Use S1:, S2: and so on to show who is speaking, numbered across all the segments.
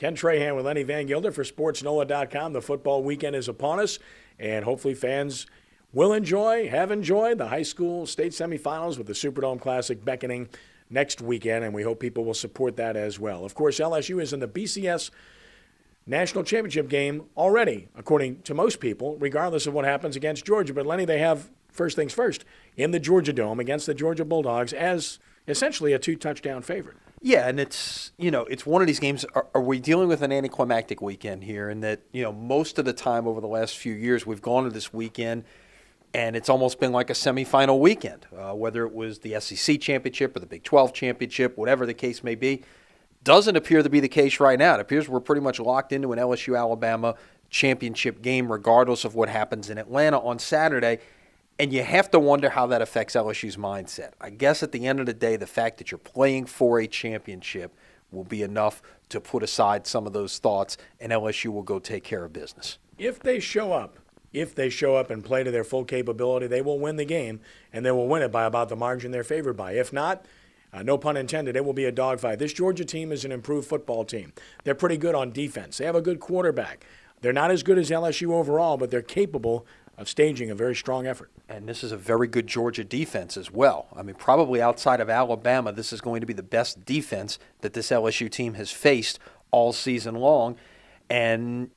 S1: Ken Trahan with Lenny Vangilder for SportsNOLA.com. The football weekend is upon us, and hopefully fans will have enjoyed the high school state semifinals with the Superdome Classic beckoning next weekend, and we hope people will support that as well. Of course, LSU is in the BCS National Championship game already, according to most people, regardless of what happens against Georgia. But, Lenny, they have, first things first, in the Georgia Dome against the Georgia Bulldogs as essentially a 2-touchdown favorite.
S2: Yeah, and it's one of these games. Are we dealing with an anticlimactic weekend here? And that, most of the time over the last few years, we've gone to this weekend, and it's almost been like a semifinal weekend, whether it was the SEC championship or the Big 12 championship, whatever the case may be. Doesn't appear to be the case right now. It appears we're pretty much locked into an LSU-Alabama championship game regardless of what happens in Atlanta on Saturday. And you have to wonder how that affects LSU's mindset. I guess at the end of the day, the fact that you're playing for a championship will be enough to put aside some of those thoughts, and LSU will go take care of business.
S1: If they show up and play to their full capability, they will win the game, and they will win it by about the margin they're favored by. If not, no pun intended, it will be a dogfight. This Georgia team is an improved football team. They're pretty good on defense. They have a good quarterback. They're not as good as LSU overall, but they're capable of staging a very strong effort.
S2: And this is a very good Georgia defense as well. I mean, probably outside of Alabama, this is going to be the best defense that this LSU team has faced all season long. And,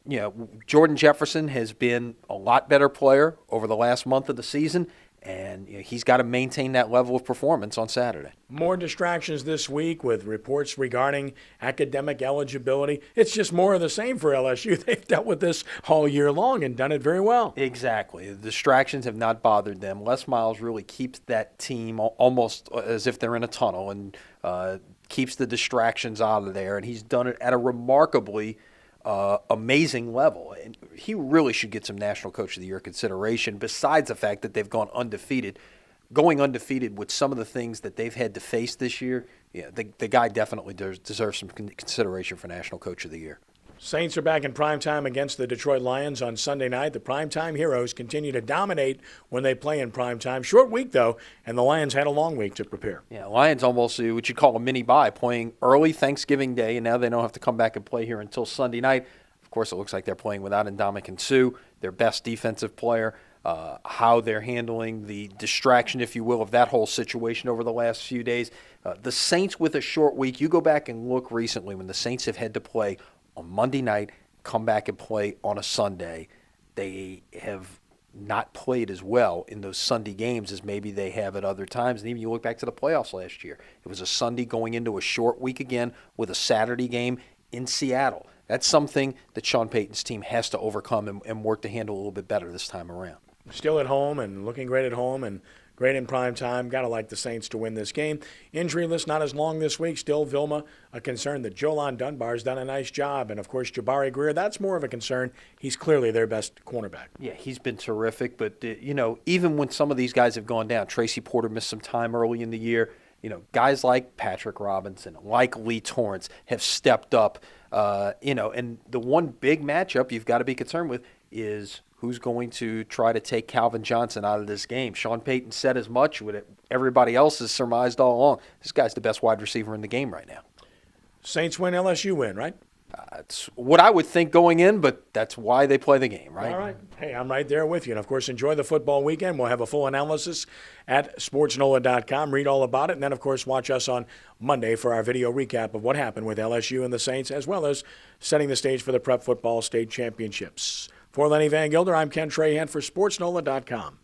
S2: Jordan Jefferson has been a lot better player over the last month of the season, and he's got to maintain that level of performance on Saturday.
S1: More distractions this week with reports regarding academic eligibility. It's just more of the same for LSU. They've dealt with this all year long and done it very well.
S2: Exactly. The distractions have not bothered them. Les Miles really keeps that team almost as if they're in a tunnel and keeps the distractions out of there, and he's done it at a remarkably amazing level. And he really should get some National Coach of the Year consideration, besides the fact that they've gone undefeated. Going undefeated with some of the things that they've had to face this year, the guy definitely deserves some consideration for National Coach of the Year.
S1: Saints are back in primetime against the Detroit Lions on Sunday night. The primetime heroes continue to dominate when they play in primetime. Short week, though, and the Lions had a long week to prepare.
S2: Yeah, Lions almost what you'd call a mini-bye, playing early Thanksgiving Day, and now they don't have to come back and play here until Sunday night. Of course, it looks like they're playing without Ndamukong Suh, their best defensive player. How they're handling the distraction, if you will, of that whole situation over the last few days. The Saints with a short week, you go back and look recently when the Saints have had to play on Monday night, come back and play on a Sunday. They have not played as well in those Sunday games as maybe they have at other times. And even you look back to the playoffs last year. It was a Sunday going into a short week again with a Saturday game in Seattle. That's something that Sean Payton's team has to overcome and work to handle a little bit better this time around.
S1: Still at home and looking great at home and great in prime time. Got to like the Saints to win this game. Injury list not as long this week. Still Vilma a concern that Jolon Dunbar's done a nice job. And, of course, Jabari Greer, that's more of a concern. He's clearly their best cornerback.
S2: Yeah, he's been terrific. But, even when some of these guys have gone down, Tracy Porter missed some time early in the year. Guys like Patrick Robinson, like Lee Torrance have stepped up. And the one big matchup you've got to be concerned with is who's going to try to take Calvin Johnson out of this game. Sean Payton said as much with it. Everybody else has surmised all along. This guy's the best wide receiver in the game right now.
S1: Saints win, LSU win, right?
S2: That's what I would think going in, but that's why they play the game, right?
S1: All right. Hey, I'm right there with you. And, of course, enjoy the football weekend. We'll have a full analysis at SportsNOLA.com. Read all about it. And then, of course, watch us on Monday for our video recap of what happened with LSU and the Saints, as well as setting the stage for the Prep Football State Championships. For Lenny Vangilder, I'm Ken Trahan for SportsNOLA.com.